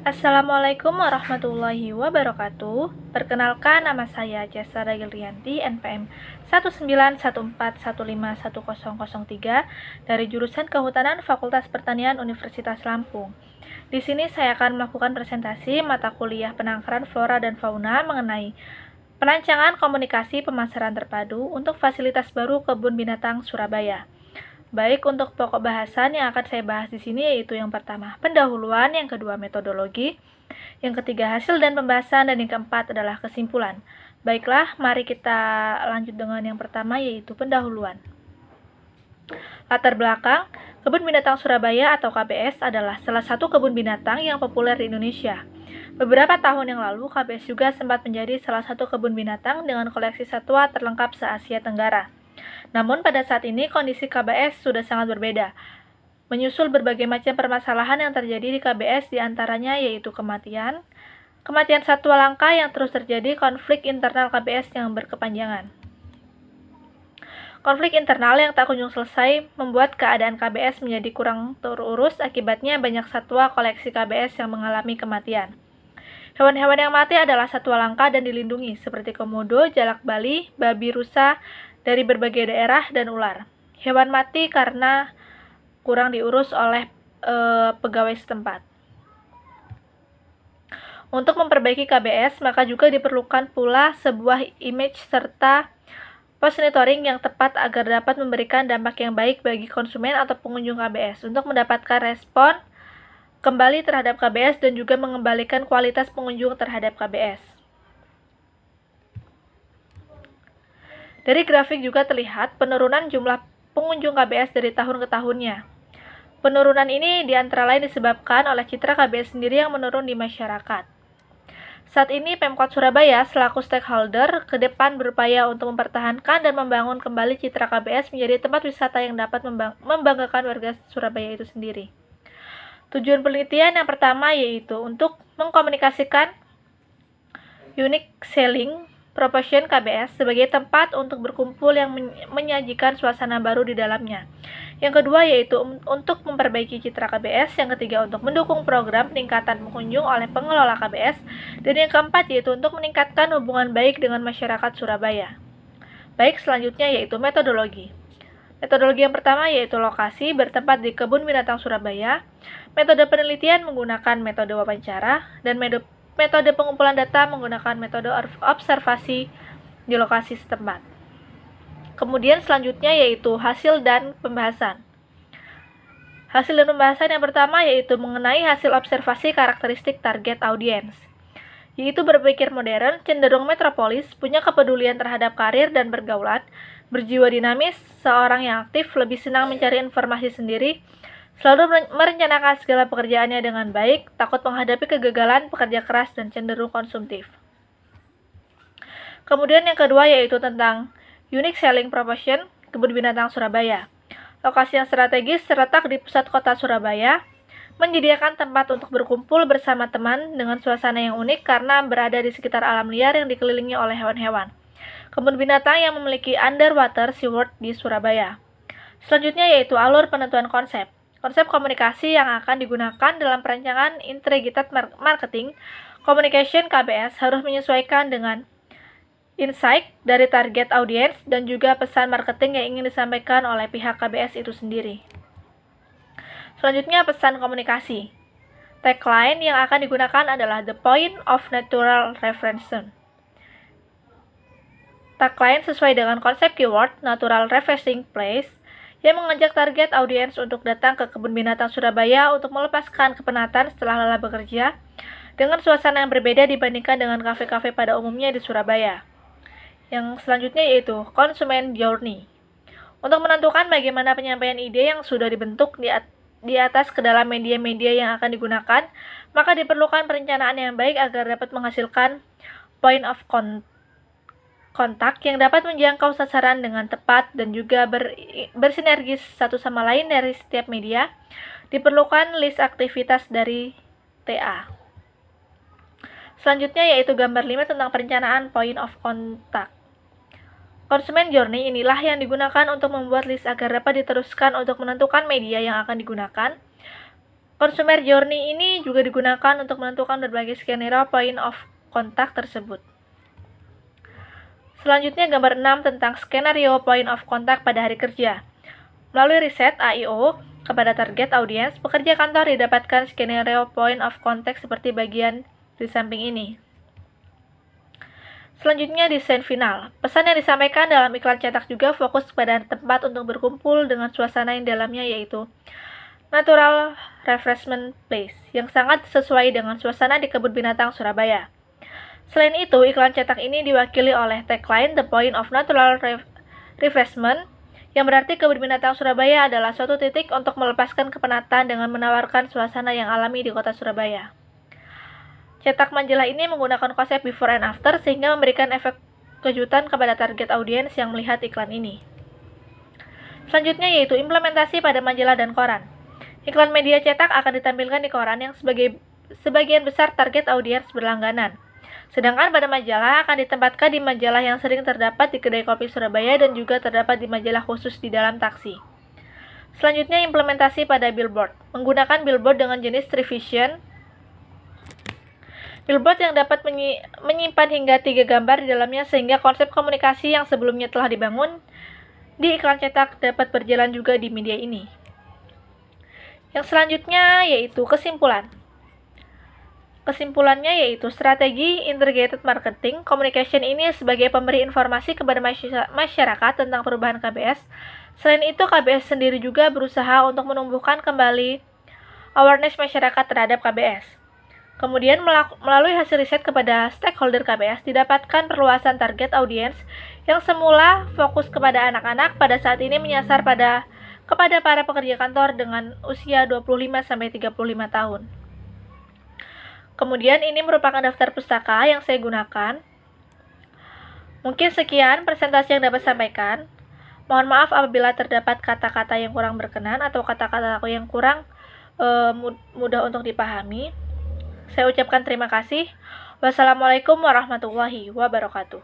Assalamualaikum warahmatullahi wabarakatuh. Perkenalkan, nama saya Jasa Gilrianti, NPM 191415103 dari jurusan Kehutanan Fakultas Pertanian Universitas Lampung. Di sini saya akan melakukan presentasi mata kuliah penangkaran flora dan fauna mengenai perancangan komunikasi pemasaran terpadu untuk fasilitas baru Kebun Binatang Surabaya. Baik, untuk pokok bahasan yang akan saya bahas di sini yaitu yang pertama, pendahuluan, yang kedua, metodologi, yang ketiga, hasil dan pembahasan, dan yang keempat adalah kesimpulan. Baiklah, mari kita lanjut dengan yang pertama yaitu pendahuluan. Latar belakang, Kebun Binatang Surabaya atau KBS adalah salah satu kebun binatang yang populer di Indonesia. Beberapa tahun yang lalu, KBS juga sempat menjadi salah satu kebun binatang dengan koleksi satwa terlengkap se-Asia Tenggara. Namun pada saat ini kondisi KBS sudah sangat berbeda. Menyusul berbagai macam permasalahan yang terjadi di KBS, diantaranya yaitu kematian satwa langka yang terus terjadi, konflik internal KBS yang berkepanjangan. Konflik internal yang tak kunjung selesai membuat keadaan KBS menjadi kurang terurus, akibatnya banyak satwa koleksi KBS yang mengalami kematian. Hewan-hewan yang mati adalah satwa langka dan dilindungi, seperti komodo, jalak Bali, babi rusa dari berbagai daerah, dan ular. Hewan mati karena kurang diurus oleh pegawai setempat. Untuk memperbaiki KBS, maka juga diperlukan pula sebuah image serta post monitoring yang tepat agar dapat memberikan dampak yang baik bagi konsumen atau pengunjung KBS untuk mendapatkan respon kembali terhadap KBS dan juga mengembalikan kualitas pengunjung terhadap KBS. Dari grafik juga terlihat penurunan jumlah pengunjung KBS dari tahun ke tahunnya. Penurunan ini diantara lain disebabkan oleh citra KBS sendiri yang menurun di masyarakat. Saat ini Pemkot Surabaya selaku stakeholder ke depan berupaya untuk mempertahankan dan membangun kembali citra KBS menjadi tempat wisata yang dapat membanggakan warga Surabaya itu sendiri. Tujuan penelitian yang pertama yaitu untuk mengkomunikasikan unique selling proposition KBS sebagai tempat untuk berkumpul yang menyajikan suasana baru di dalamnya. Yang kedua yaitu untuk memperbaiki citra KBS, yang ketiga untuk mendukung program peningkatan pengunjung oleh pengelola KBS, dan yang keempat yaitu untuk meningkatkan hubungan baik dengan masyarakat Surabaya. Baik, selanjutnya yaitu metodologi. Metodologi yang pertama yaitu lokasi bertempat di Kebun Binatang Surabaya. Metode penelitian menggunakan metode wawancara, dan metode pengumpulan data menggunakan metode observasi di lokasi setempat. Kemudian selanjutnya yaitu hasil dan pembahasan. Hasil dan pembahasan yang pertama yaitu mengenai hasil observasi karakteristik target audiens, yaitu berpikir modern, cenderung metropolis, punya kepedulian terhadap karir dan pergaulan, berjiwa dinamis, seorang yang aktif, lebih senang mencari informasi sendiri, selalu merencanakan segala pekerjaannya dengan baik, takut menghadapi kegagalan, pekerja keras, dan cenderung konsumtif. Kemudian yang kedua yaitu tentang unique selling proposition Kebun Binatang Surabaya. Lokasi yang strategis terletak di pusat kota Surabaya, menyediakan tempat untuk berkumpul bersama teman dengan suasana yang unik karena berada di sekitar alam liar yang dikelilingi oleh hewan-hewan. Kebun binatang yang memiliki underwater SeaWorld di Surabaya. Selanjutnya yaitu alur penentuan konsep. Konsep komunikasi yang akan digunakan dalam perancangan integrated marketing communication KBS harus menyesuaikan dengan insight dari target audiens dan juga pesan marketing yang ingin disampaikan oleh pihak KBS itu sendiri. Selanjutnya pesan komunikasi. Tagline yang akan digunakan adalah The Point of Natural Reference. Tagline sesuai dengan konsep keyword Natural Refreshing Place yang mengajak target audiens untuk datang ke Kebun Binatang Surabaya untuk melepaskan kepenatan setelah lelah bekerja dengan suasana yang berbeda dibandingkan dengan kafe-kafe pada umumnya di Surabaya. Yang selanjutnya yaitu Consumer Journey. Untuk menentukan bagaimana penyampaian ide yang sudah dibentuk di atas ke dalam media-media yang akan digunakan, maka diperlukan perencanaan yang baik agar dapat menghasilkan point of kontak yang dapat menjangkau sasaran dengan tepat dan juga bersinergis satu sama lain dari setiap media. Diperlukan list aktivitas dari TA. Selanjutnya yaitu gambar 5 tentang perencanaan point of contact. Consumer Journey inilah yang digunakan untuk membuat list agar dapat diteruskan untuk menentukan media yang akan digunakan. Consumer journey ini juga digunakan untuk menentukan berbagai skenario point of contact tersebut. Selanjutnya gambar 6 tentang skenario point of contact pada hari kerja. Melalui riset AIO kepada target audiens, pekerja kantor didapatkan skenario point of contact seperti bagian di samping ini. Selanjutnya desain final. Pesan yang disampaikan dalam iklan cetak juga fokus pada tempat untuk berkumpul dengan suasana yang dalamnya, yaitu Natural Refreshment Place, yang sangat sesuai dengan suasana di Kebun Binatang Surabaya. Selain itu, iklan cetak ini diwakili oleh tagline The Point of Natural Refreshment, yang berarti Kebun Binatang Surabaya adalah suatu titik untuk melepaskan kepenatan dengan menawarkan suasana yang alami di kota Surabaya. Cetak majalah ini menggunakan konsep before and after sehingga memberikan efek kejutan kepada target audiens yang melihat iklan ini. Selanjutnya yaitu implementasi pada majalah dan koran. Iklan media cetak akan ditampilkan di koran yang sebagian besar target audiens berlangganan. Sedangkan pada majalah akan ditempatkan di majalah yang sering terdapat di kedai kopi Surabaya dan juga terdapat di majalah khusus di dalam taksi. Selanjutnya implementasi pada billboard. Menggunakan billboard dengan jenis Trivision. Billboard yang dapat menyimpan hingga 3 gambar di dalamnya sehingga konsep komunikasi yang sebelumnya telah dibangun di iklan cetak dapat berjalan juga di media ini. Yang selanjutnya yaitu kesimpulan. Kesimpulannya yaitu strategi integrated marketing communication ini sebagai pemberi informasi kepada masyarakat tentang perubahan KBS. Selain itu, KBS sendiri juga berusaha untuk menumbuhkan kembali awareness masyarakat terhadap KBS. Kemudian melalui hasil riset kepada stakeholder KBS didapatkan perluasan target audiens yang semula fokus kepada anak-anak pada saat ini menyasar kepada para pekerja kantor dengan usia 25-35 tahun. Kemudian ini merupakan daftar pustaka yang saya gunakan. Mungkin sekian presentasi yang dapat saya sampaikan. Mohon maaf apabila terdapat kata-kata yang kurang berkenan atau kata-kata yang kurang mudah untuk dipahami. Saya ucapkan terima kasih. Wassalamualaikum warahmatullahi wabarakatuh.